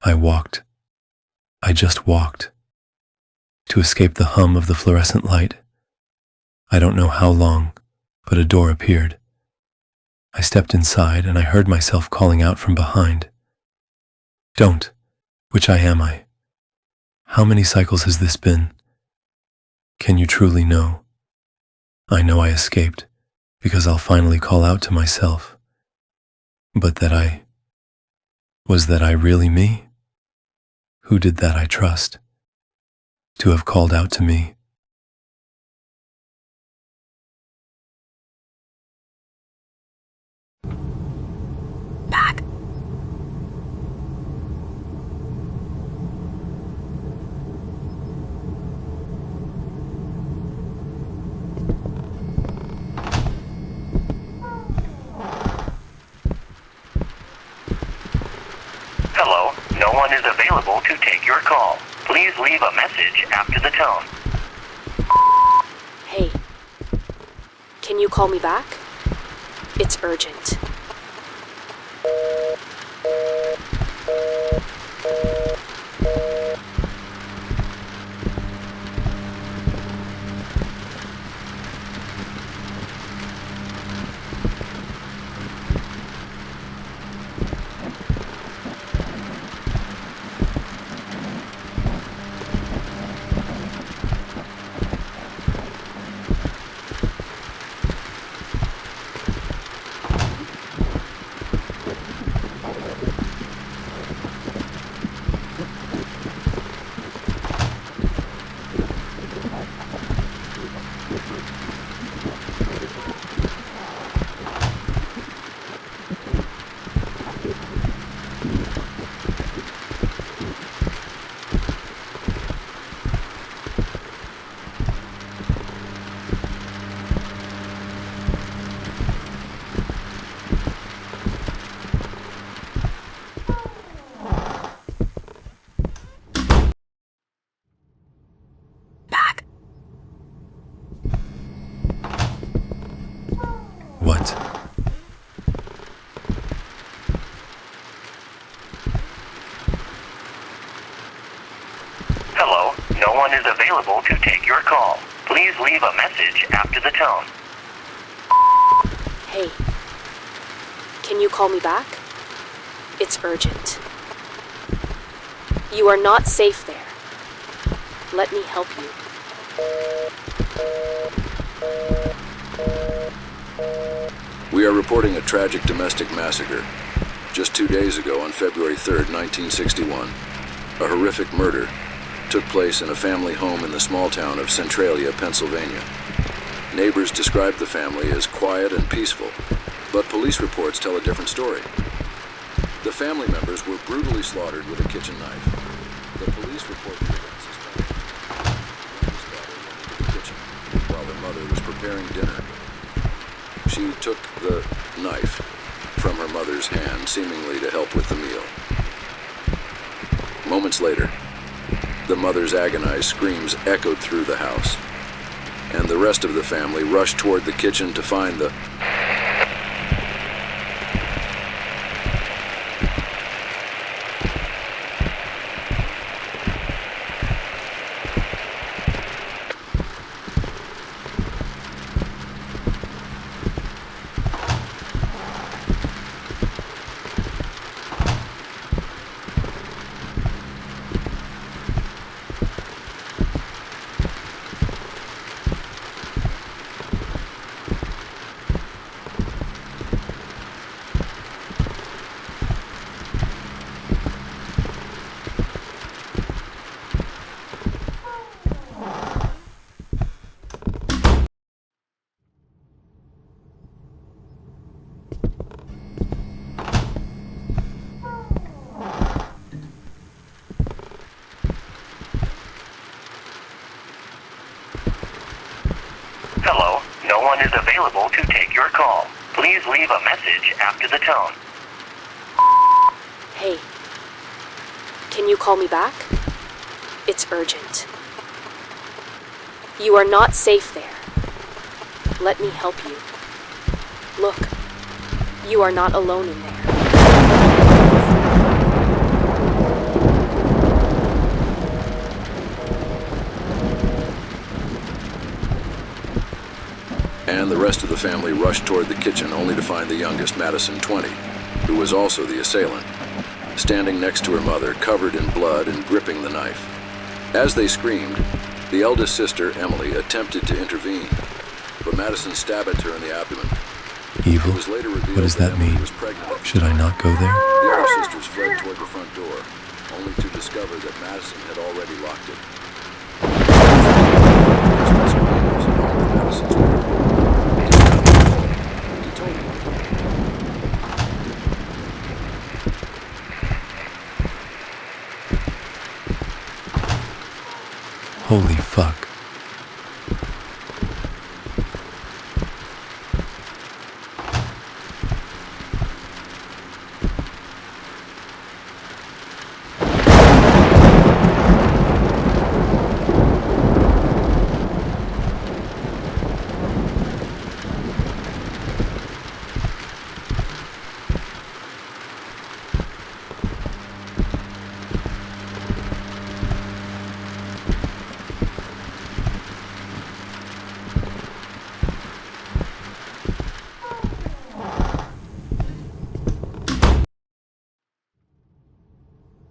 I walked. I just walked. To escape the hum of the fluorescent light. I don't know how long, but a door appeared. I stepped inside and I heard myself calling out from behind. Don't. Which eye am I? How many cycles has this been? Can you truly know? I know I escaped, because I'll finally call out to myself. But was that I really me? Who did that I trust? To have called out to me? Back. Hello, no one is available to take your call. Please leave a message after the tone. Hey, can you call me back? It's urgent. What? Hello, no one is available to take your call. Please leave a message after the tone. Hey, can you call me back? It's urgent. You are not safe there. Let me help you. We are reporting a tragic domestic massacre. Just 2 days ago, on February 3rd, 1961, a horrific murder took place in a family home in the small town of Centralia, Pennsylvania. Neighbors described the family as quiet and peaceful, but police reports tell a different story. The family members were brutally slaughtered with a kitchen knife. The police report the events as following. Youngest daughter went into the kitchen while her mother was preparing dinner. She took the knife from her mother's hand, seemingly to help with the meal. Moments later, the mother's agonized screams echoed through the house, and the rest of the family rushed toward the kitchen to find the Hello, no one is available to take your call. Please leave a message after the tone. Hey, can you call me back? It's urgent. You are not safe there. Let me help you. Look, you are not alone in there. and the rest of the family rushed toward the kitchen only to find the youngest, Madison, 20, who was also the assailant, standing next to her mother, covered in blood and gripping the knife. As they screamed, the eldest sister, Emily, attempted to intervene, but Madison stabbed at her in the abdomen. Evil? It was later revealed What does that Emily mean? was pregnant. Should I not go there? The other sisters fled toward the front door, only to discover that Madison had already locked it. Screams, along with Madison's word. He told me. Holy fuck.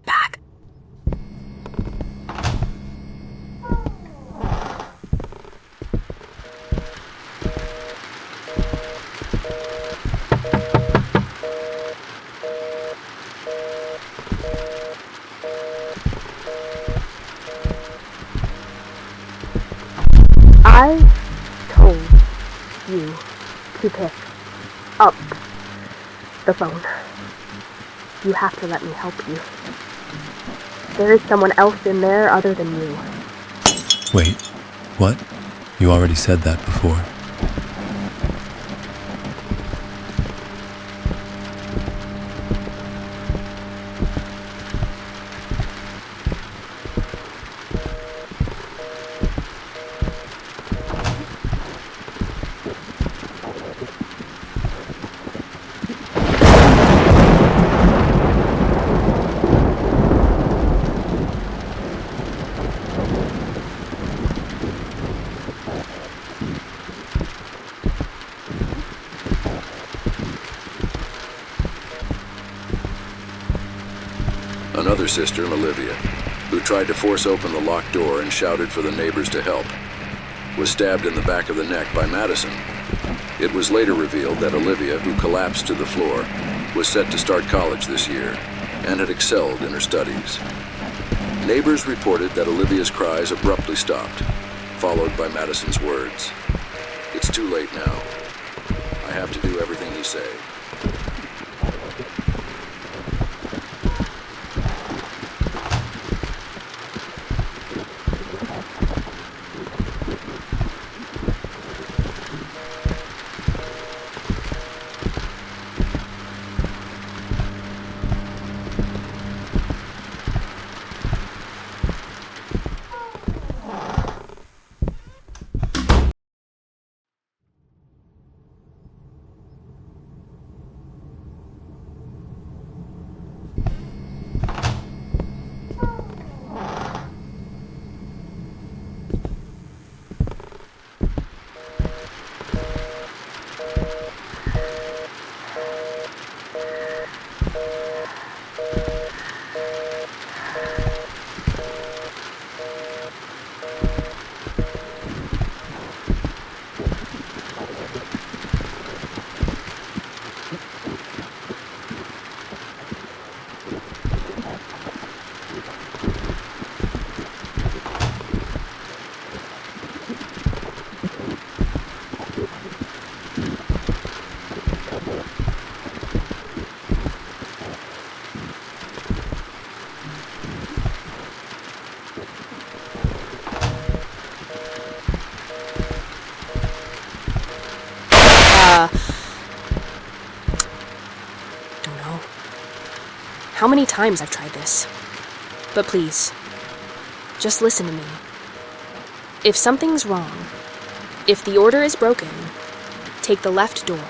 Back. I told you to pick up the phone. You have to let me help you. There is someone else in there other than you. Wait, what? You already said that before. Another sister, Olivia, who tried to force open the locked door and shouted for the neighbors to help, was stabbed in the back of the neck by Madison. It was later revealed that Olivia, who collapsed to the floor, was set to start college this year and had excelled in her studies. Neighbors reported that Olivia's cries abruptly stopped, followed by Madison's words. "It's too late now. I have to do everything you say." Don't know. How many times I've tried this. But please, just listen to me. If something's wrong, if the order is broken, take the left door.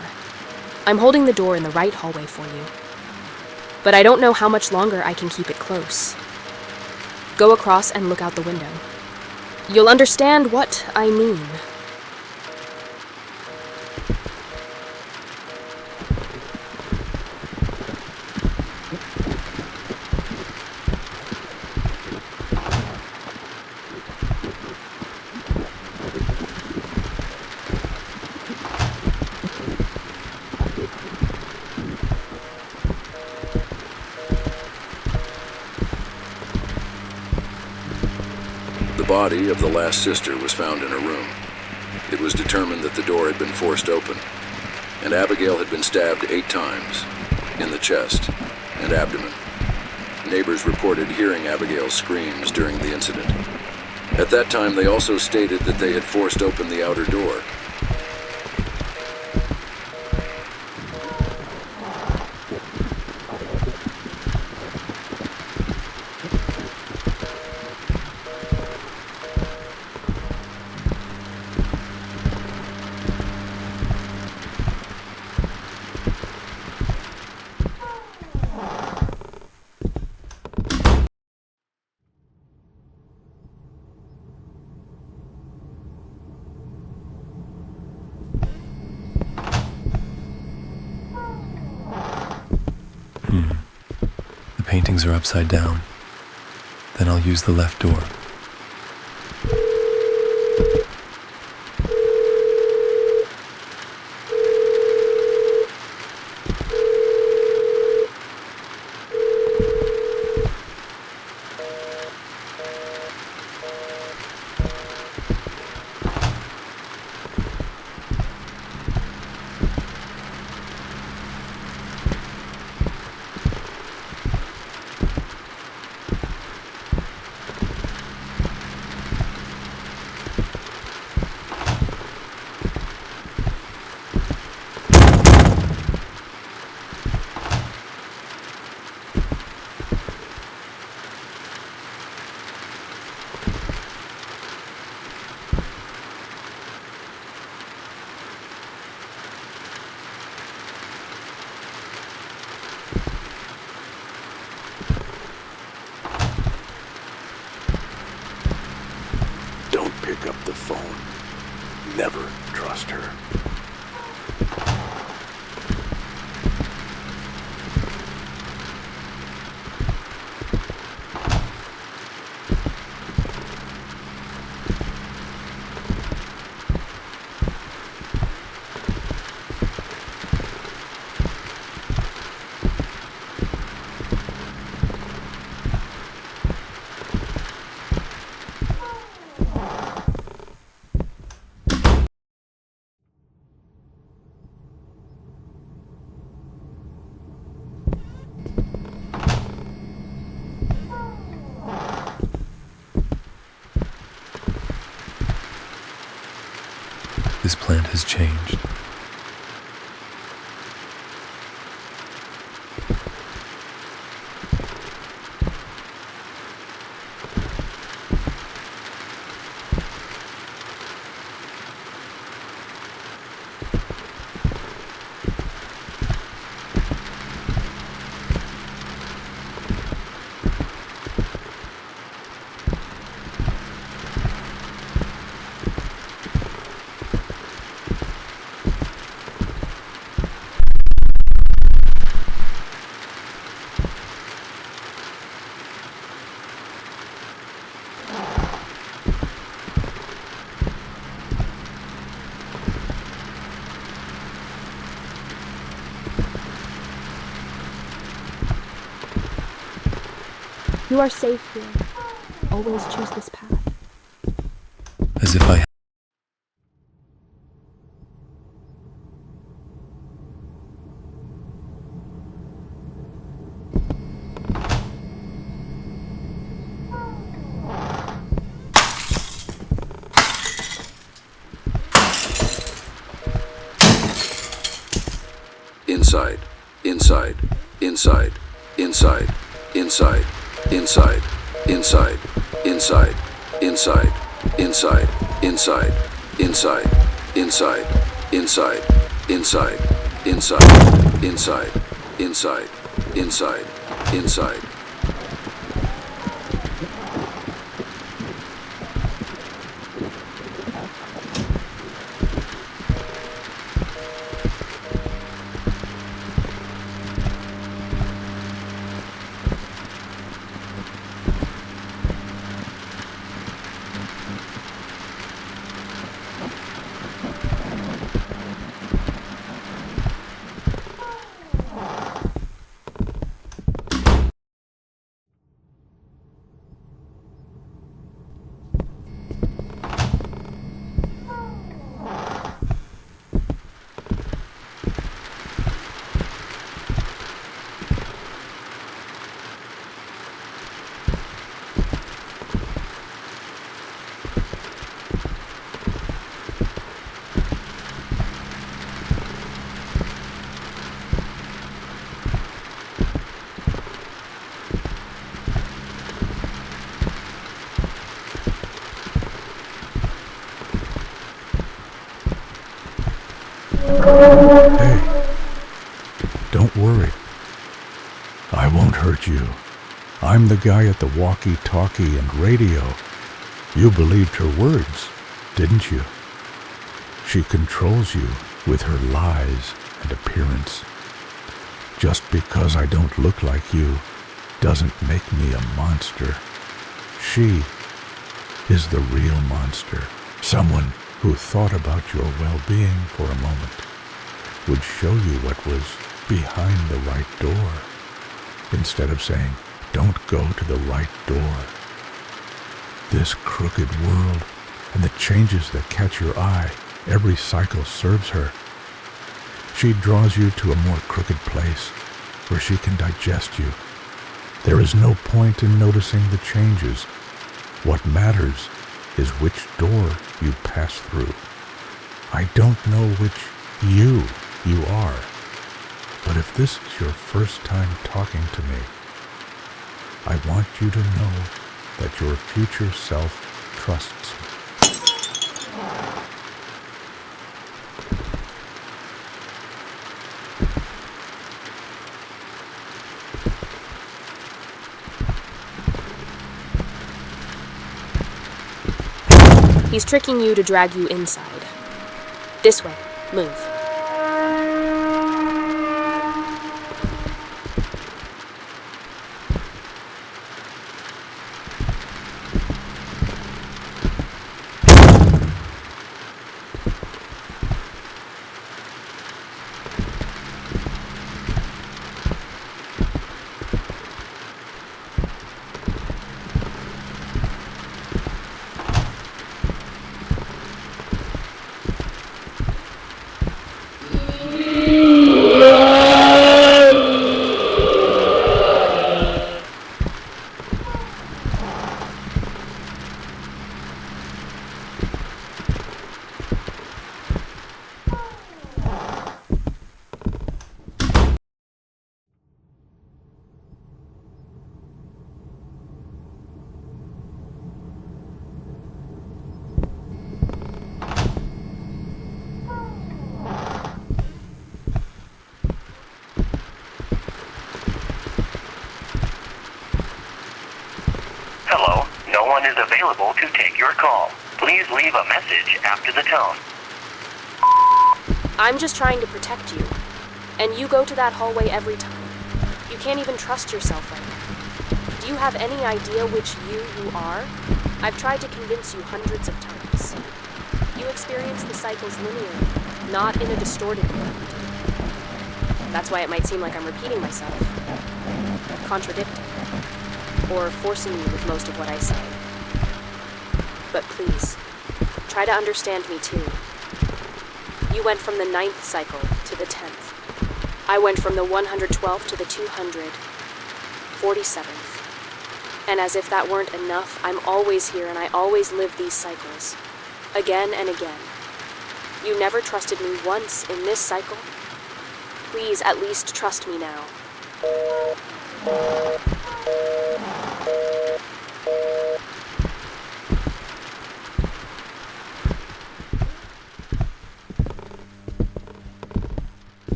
I'm holding the door in the right hallway for you. But I don't know how much longer I can keep it close. Go across and look out the window. You'll understand what I mean. The body of the last sister was found in a room. It was determined that the door had been forced open, and Abigail had been stabbed 8 times, in the chest and abdomen. Neighbors reported hearing Abigail's screams during the incident. At that time, they also stated that they had forced open the outer door. The paintings are upside down. Then I'll use the left door. Pick up the phone. Never trust her. This plant has changed. You are safe here. Always choose this path. As if I... Inside, inside, inside, inside, inside, inside, inside, inside, inside, inside, inside, inside, inside, inside, inside, inside, inside, inside, inside, inside. Hey, don't worry. I won't hurt you. I'm the guy at the walkie-talkie and radio. You believed her words, didn't you? She controls you with her lies and appearance. Just because I don't look like you doesn't make me a monster. She is the real monster. Someone who thought about your well-being for a moment would show you what was behind the right door, instead of saying, don't go to the right door. This crooked world and the changes that catch your eye, every cycle serves her. She draws you to a more crooked place where she can digest you. There is no point in noticing the changes. What matters is which door you pass through. I don't know which you are, but if this is your first time talking to me, I want you to know that your future self trusts me. He's tricking you to drag you inside. This way. Move. Hello, no one is available to take your call. Please leave a message after the tone. I'm just trying to protect you. And you go to that hallway every time. You can't even trust yourself right now. Do you have any idea which you are? I've tried to convince you hundreds of times. You experience the cycles linearly, not in a distorted way. That's why it might seem like I'm repeating myself, contradicting, or forcing you with most of what I say. But please, try to understand me too. You went from the 9th cycle to the 10th. I went from the 112th to the 247th. And as if that weren't enough, I'm always here and I always live these cycles. Again and again. You never trusted me once in this cycle. Please at least trust me now.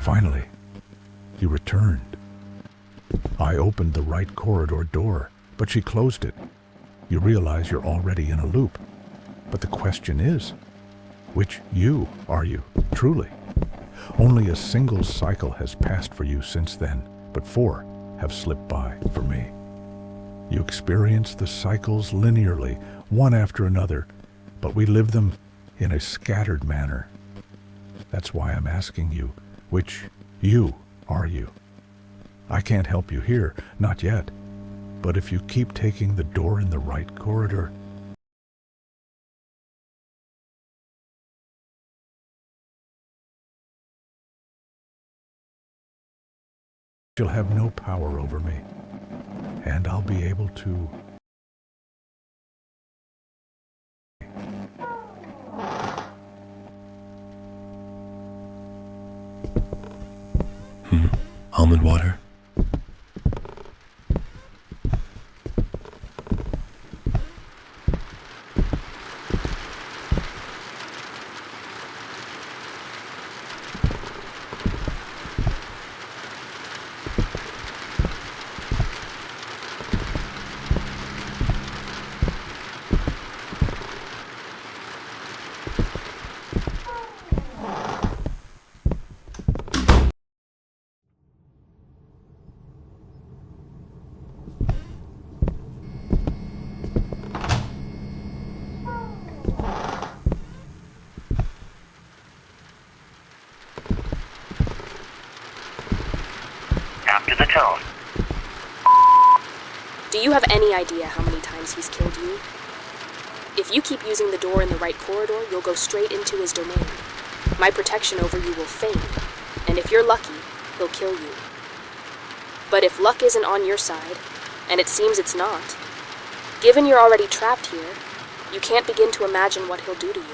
Finally, you returned. I opened the right corridor door, but she closed it. You realize you're already in a loop. But the question is, which you are you, truly? Only a single cycle has passed for you since then, but 4 have slipped by for me. You experience the cycles linearly, one after another, but we live them in a scattered manner. That's why I'm asking you, which you are you? I can't help you here, not yet. But if you keep taking the door in the right corridor, you'll have no power over me, and I'll be able to... Almond water? the tone. Do you have any idea how many times he's killed you? If you keep using the door in the right corridor, you'll go straight into his domain. My protection over you will fade, and if you're lucky, he'll kill you. But if luck isn't on your side, and it seems it's not, given you're already trapped here, you can't begin to imagine what he'll do to you.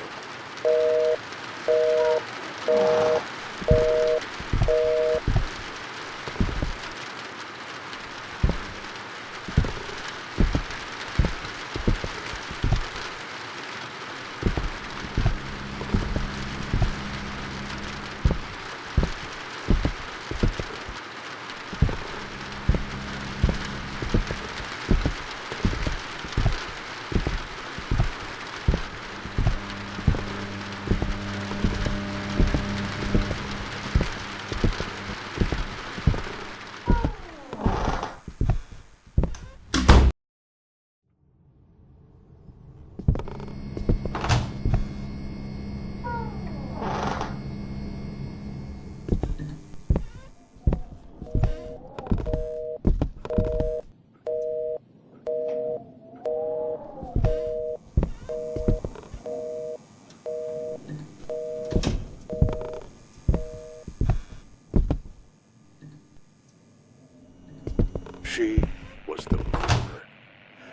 She was the murderer.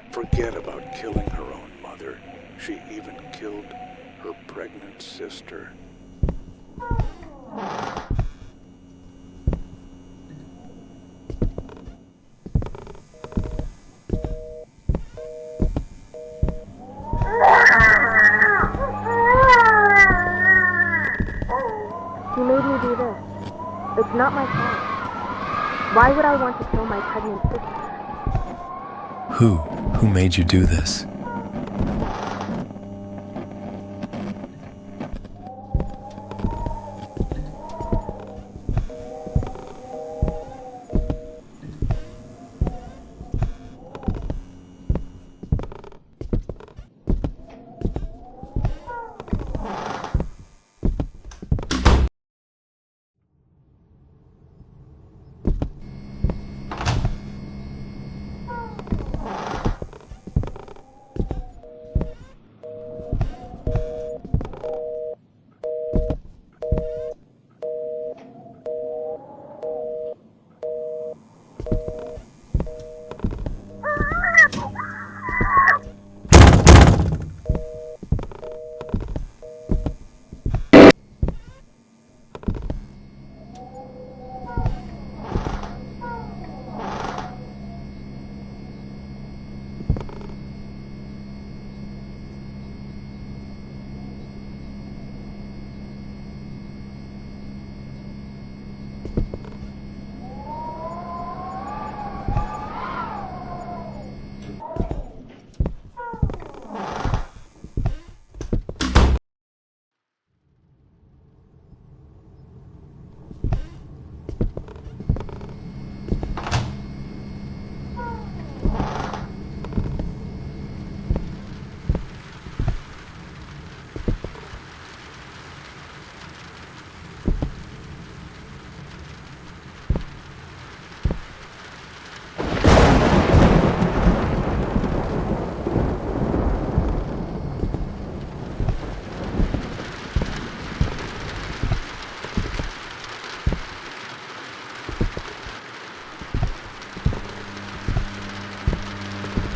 Forget about killing her own mother. She even killed her pregnant sister. He made me do this. It's not my fault. Why would I want to kill my pregnant sister? Who made you do this?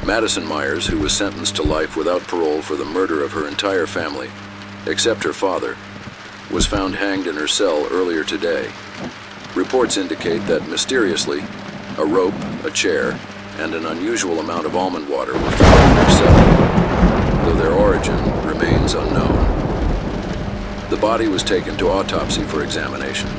Madison Myers, who was sentenced to life without parole for the murder of her entire family, except her father, was found hanged in her cell earlier today. Reports indicate that, mysteriously, a rope, a chair, and an unusual amount of almond water were found in her cell, though their origin remains unknown. The body was taken to autopsy for examination.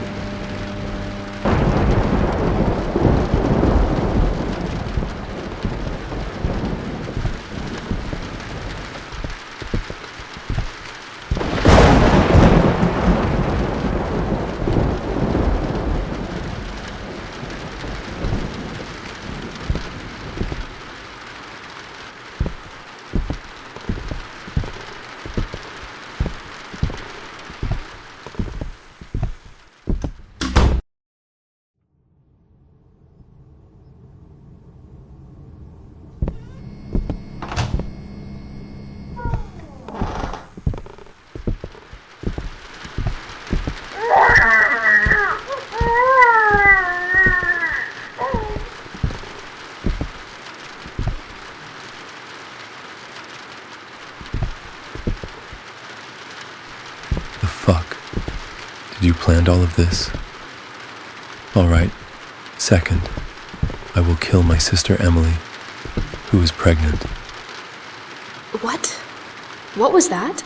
you planned all of this? All right. Second, I will kill my sister Emily, who is pregnant. What? What was that?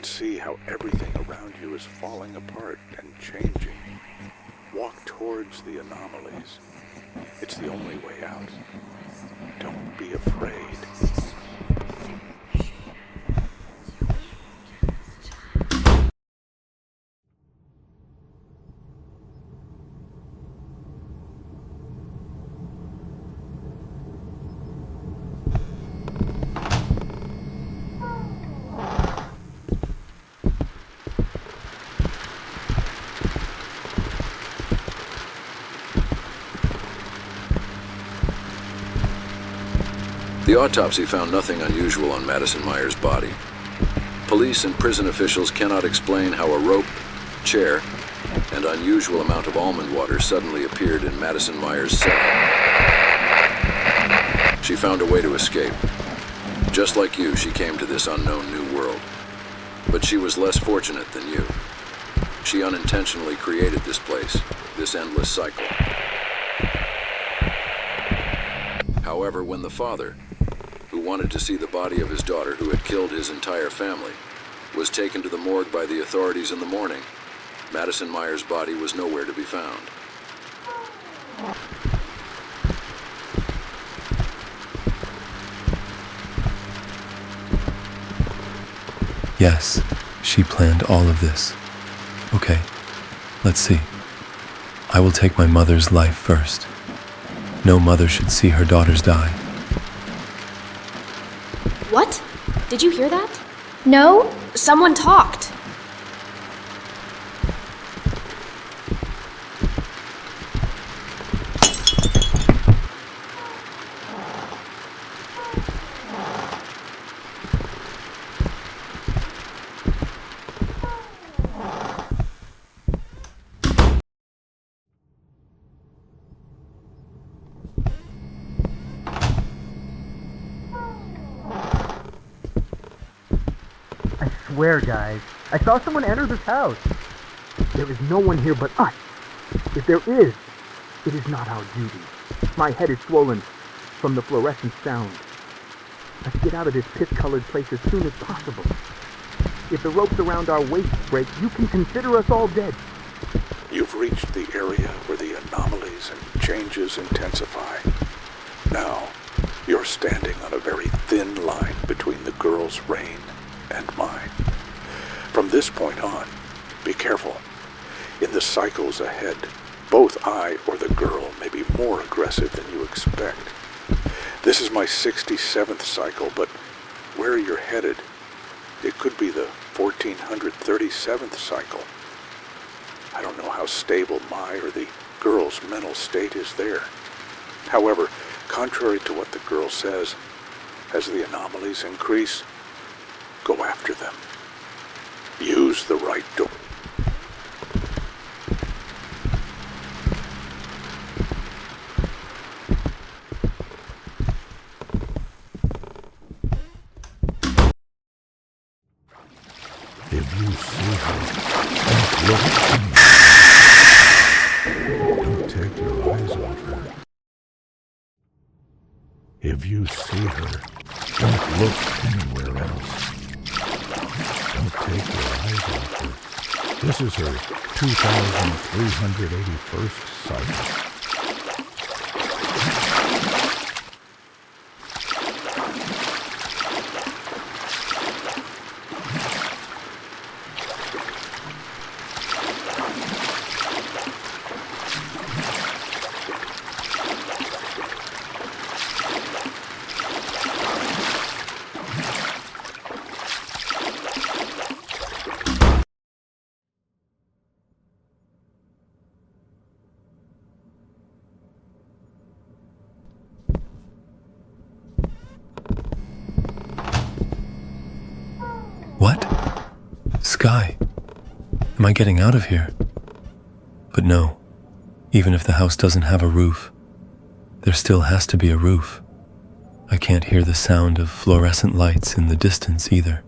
See how everything around you is falling apart and changing. Walk towards the anomalies. It's the only way out. Don't be afraid. The autopsy found nothing unusual on Madison Myers' body. Police and prison officials cannot explain how a rope, chair, and unusual amount of almond water suddenly appeared in Madison Myers' cell. She found a way to escape. Just like you, she came to this unknown new world. But she was less fortunate than you. She unintentionally created this place, this endless cycle. However, when the father, who wanted to see the body of his daughter who had killed his entire family, was taken to the morgue by the authorities in the morning, Madison Myers' body was nowhere to be found. Yes, she planned all of this. Okay, let's see. I will take my mother's life first. No mother should see her daughters die. What? Did you hear that? No? Someone talked. I swear, guys, I saw someone enter this house. There is no one here but us. If there is, it is not our duty. My head is swollen from the fluorescent sound. Let's get out of this piss-colored place as soon as possible. If the ropes around our waists break, you can consider us all dead. You've reached the area where the anomalies and changes intensify. Now, you're standing on a very thin line between the girl's reign and mine. From this point on, be careful. In the cycles ahead, both I or the girl may be more aggressive than you expect. This is my 67th cycle, but where you're headed, it could be the 1437th cycle. I don't know how stable my or the girl's mental state is there. However, contrary to what the girl says, as the anomalies increase, go after them. Use the right door. If you see her, If you see her, don't look anywhere else. Don't take your eyes off her. This is her 2,381st sighting. What? Sky? Am I getting out of here? But no, even if the house doesn't have a roof, there still has to be a roof. I can't hear the sound of fluorescent lights in the distance either.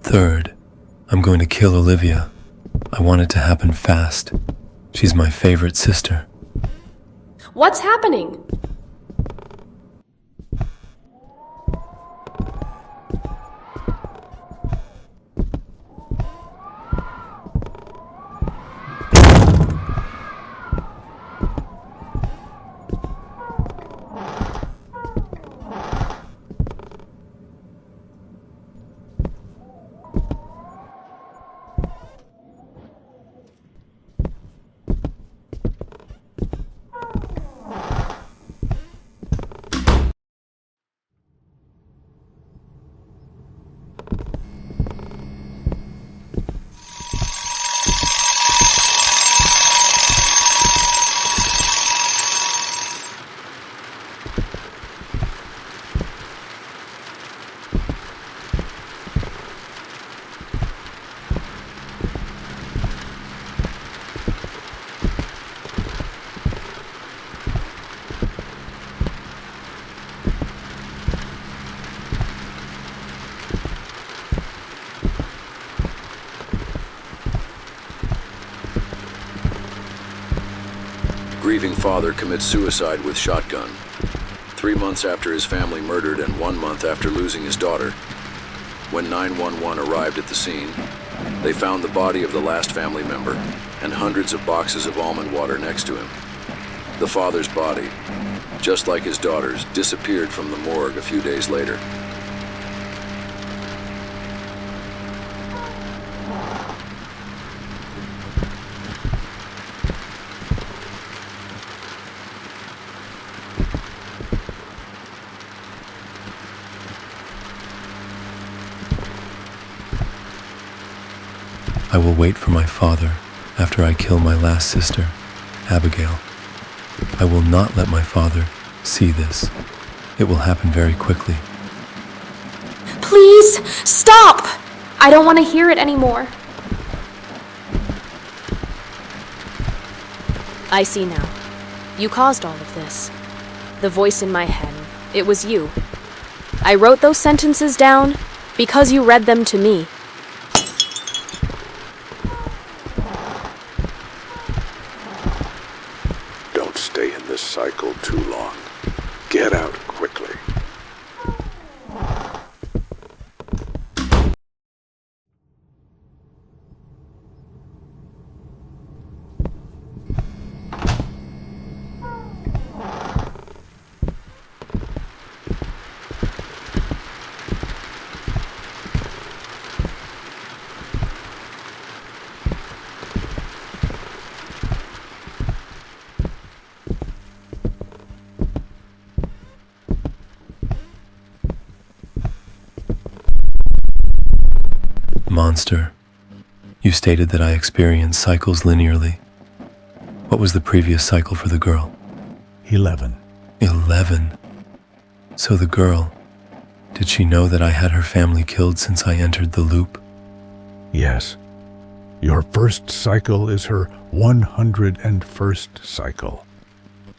Third, I'm going to kill Olivia. I want it to happen fast. She's my favorite sister. What's happening? Grieving father commits suicide with shotgun. 3 months after his family murdered and 1 month after losing his daughter. When 911 arrived at the scene, they found the body of the last family member and hundreds of boxes of almond water next to him. The father's body, just like his daughter's, disappeared from the morgue a few days later. I will wait for my father after I kill my last sister, Abigail. I will not let my father see this. It will happen very quickly. Please, stop! I don't want to hear it anymore. I see now. You caused all of this. The voice in my head, it was you. I wrote those sentences down because you read them to me. Don't stay in this cycle too long. Get out quickly. Monster, you stated that I experience cycles linearly. What was the previous cycle for the girl? 11. 11. So the girl, did she know that I had her family killed since I entered the loop? Yes. Your first cycle is her 101st cycle.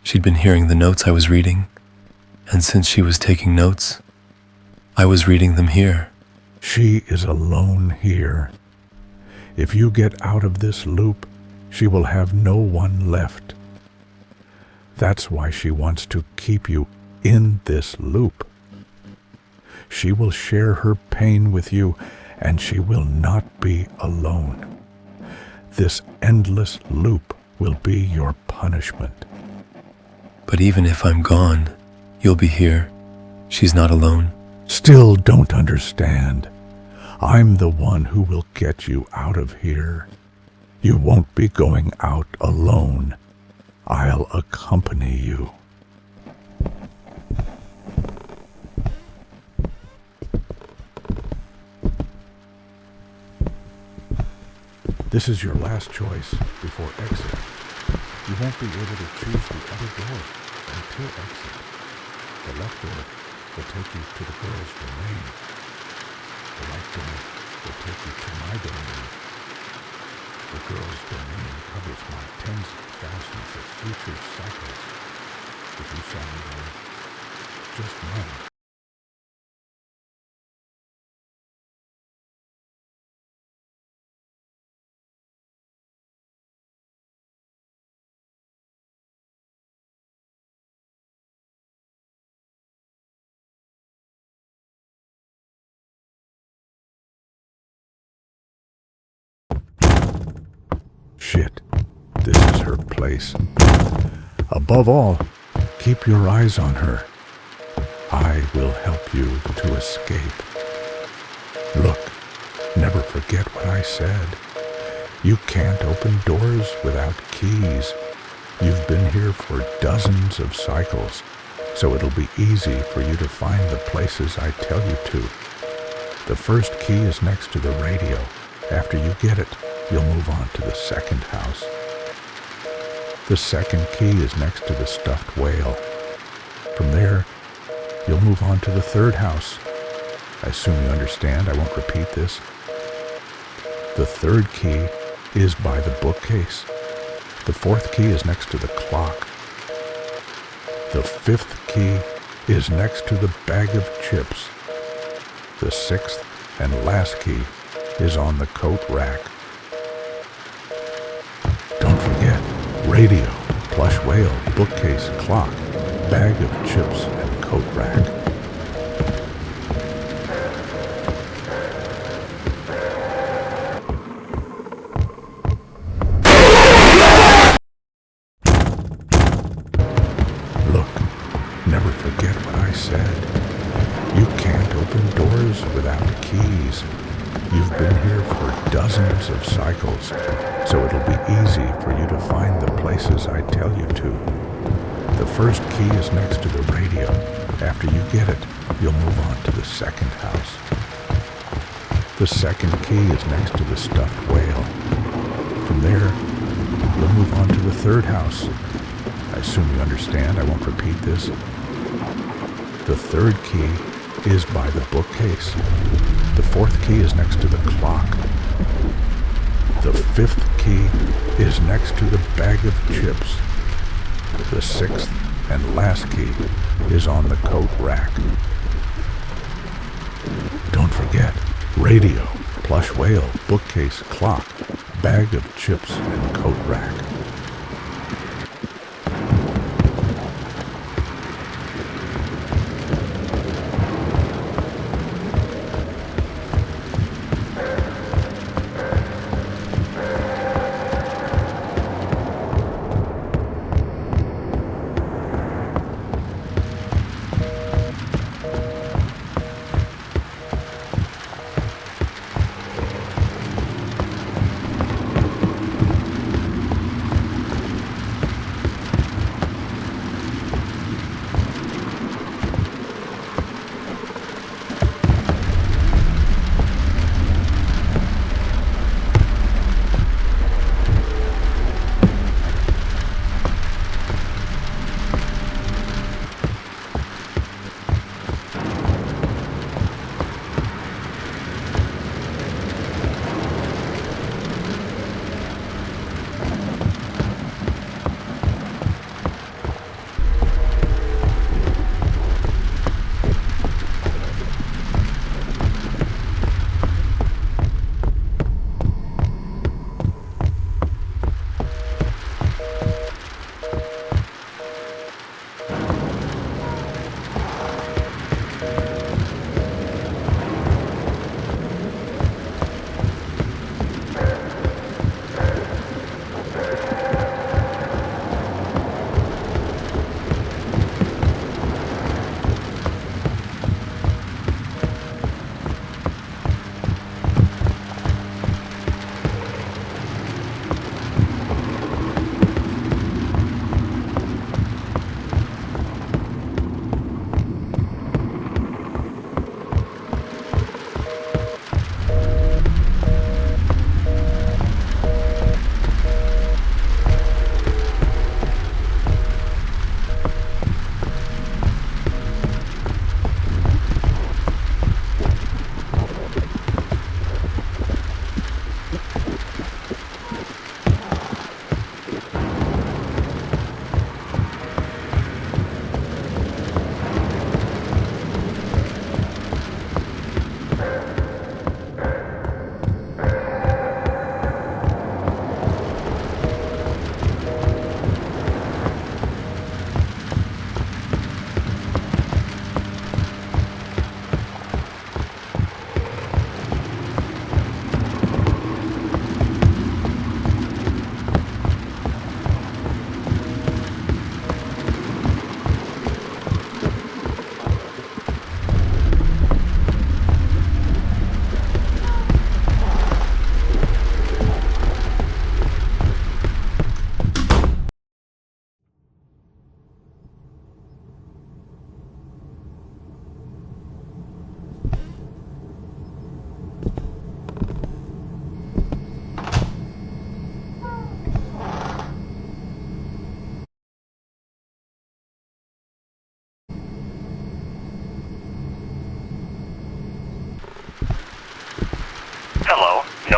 She'd been hearing the notes I was reading. And since she was taking notes, I was reading them here. She is alone here. If you get out of this loop, she will have no one left. That's why she wants to keep you in this loop. She will share her pain with you, and she will not be alone. This endless loop will be your punishment. But even if I'm gone, you'll be here. She's not alone. Still don't understand. I'm the one who will get you out of here. You won't be going out alone. I'll accompany you. This is your last choice before exit. You won't be able to choose the other door until exit. The left door will take you to the girl's domain. The right door will take you to my domain. The girl's domain covers my tens of thousands of future cycles. If you saw me there, just know. Shit, this is her place. Above all, keep your eyes on her. I will help you to escape. Look, never forget what I said. You can't open doors without keys. You've been here for dozens of cycles, so it'll be easy for you to find the places I tell you to. The first key is next to the radio. After you get it, you'll move on to the second house. The second key is next to the stuffed whale. From there, you'll move on to the third house. I assume you understand, I won't repeat this. The third key is by the bookcase. The fourth key is next to the clock. The fifth key is next to the bag of chips. The sixth and last key is on the coat rack. Don't forget, radio, plush whale, bookcase, clock, bag of chips, and coat rack. Look, never forget what I said. You can't open doors without keys. You've been here for dozens of cycles, so it'll be easy for you to find the places I tell you to. The first key is next to the radio. After you get it, you'll move on to the second house. The second key is next to the stuffed whale. From there, you'll move on to the third house. I assume you understand, I won't repeat this. The third key is by the bookcase. The fourth key is next to the clock. The fifth key is next to the bag of chips. The sixth and last key is on the coat rack. Don't forget, radio, plush whale, bookcase, clock, bag of chips, and coat rack.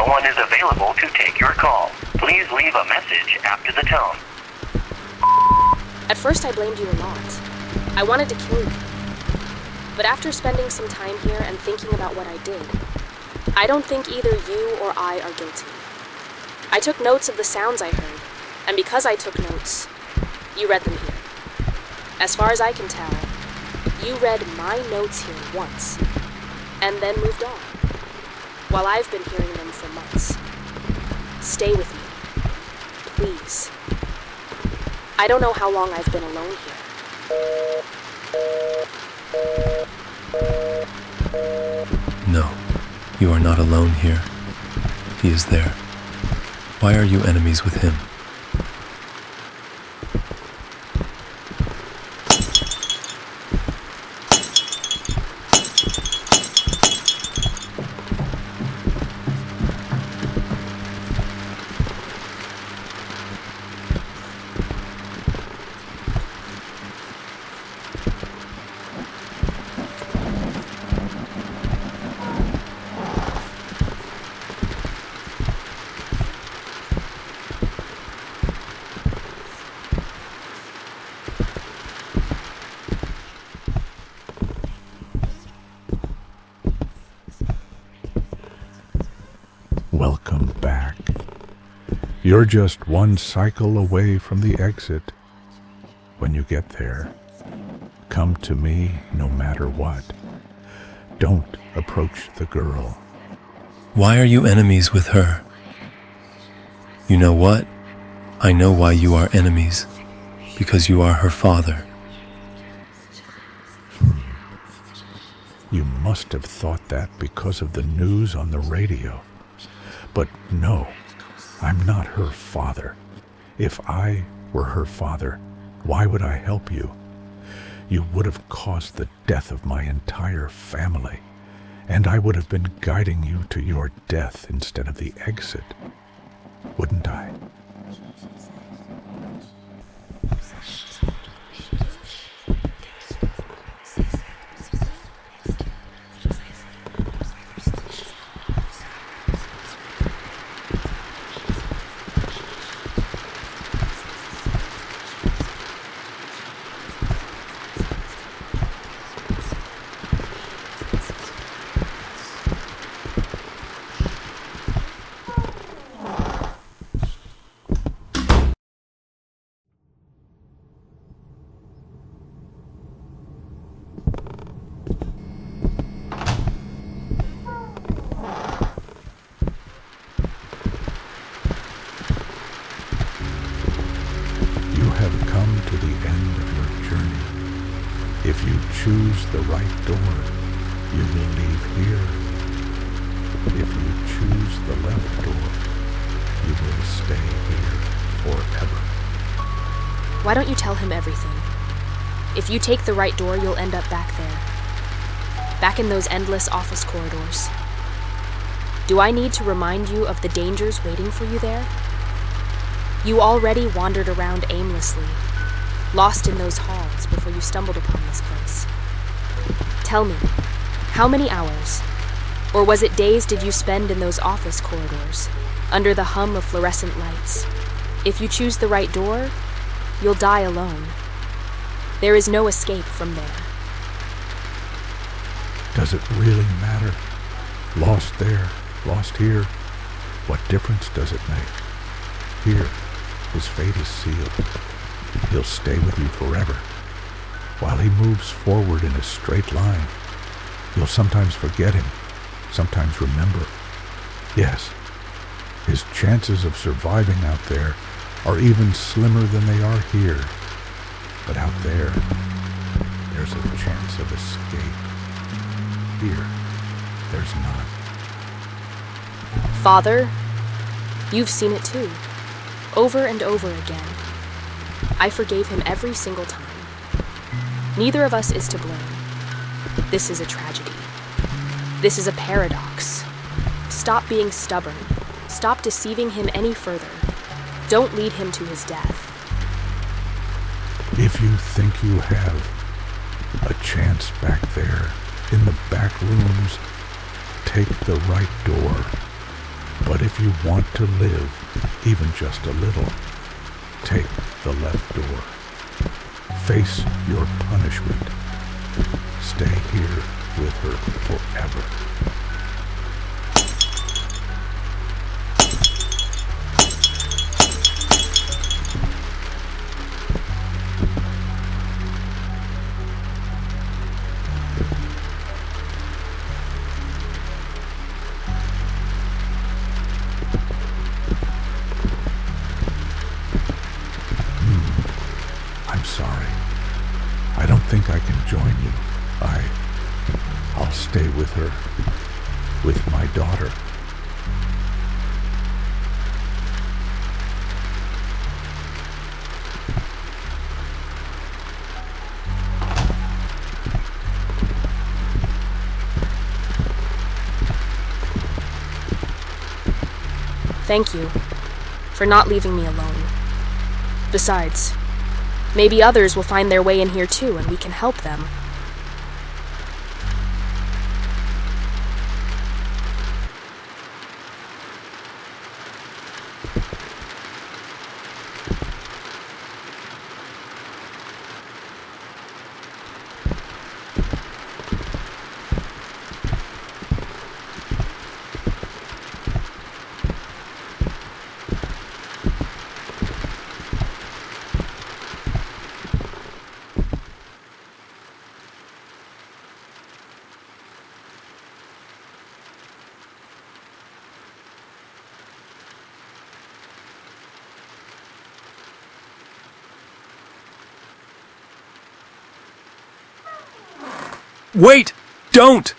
no one is available to take your call. Please leave a message after the tone. At first I blamed you a lot. I wanted to kill you. But after spending some time here and thinking about what I did, I don't think either you or I are guilty. I took notes of the sounds I heard, and because I took notes, you read them here. As far as I can tell, you read my notes here once, and then moved on, while I've been hearing them for months. Stay with me, please. I don't know how long I've been alone here. No, you are not alone here. He is there. Why are you enemies with him? Welcome back. You're just one cycle away from the exit. When you get there, come to me no matter what. Don't approach the girl. Why are you enemies with her? You know what? I know why you are enemies. Because you are her father. You must have thought that because of the news on the radio. But no, I'm not her father. If I were her father, why would I help you? You would have caused the death of my entire family, and I would have been guiding you to your death instead of the exit, wouldn't I? To the end of your journey. If you choose the right door, you will leave here. If you choose the left door, you will stay here forever. Why don't you tell him everything? If you take the right door, you'll end up back there. Back in those endless office corridors. Do I need to remind you of the dangers waiting for you there? You already wandered around aimlessly, lost in those halls before you stumbled upon this place. Tell me, how many hours, or was it days did you spend in those office corridors, under the hum of fluorescent lights? If you choose the right door, you'll die alone. There is no escape from there. Does it really matter? Lost there, lost here. What difference does it make? Here, his fate is sealed. He'll stay with you forever. While he moves forward in a straight line, you'll sometimes forget him, sometimes remember. Yes, his chances of surviving out there are even slimmer than they are here. But out there, there's a chance of escape. Here, there's none. Father, you've seen it too, over and over again. I forgave him every single time. Neither of us is to blame. This is a tragedy. This is a paradox. Stop being stubborn. Stop deceiving him any further. Don't lead him to his death. If you think you have a chance back there in the back rooms, take the right door. But if you want to live, even just a little, take the left door. Face your punishment. Stay here with her forever. I'm sorry. I don't think I can join you. I'll stay with her. With my daughter. Thank you for not leaving me alone. Besides, maybe others will find their way in here too, and we can help them. Wait! Don't!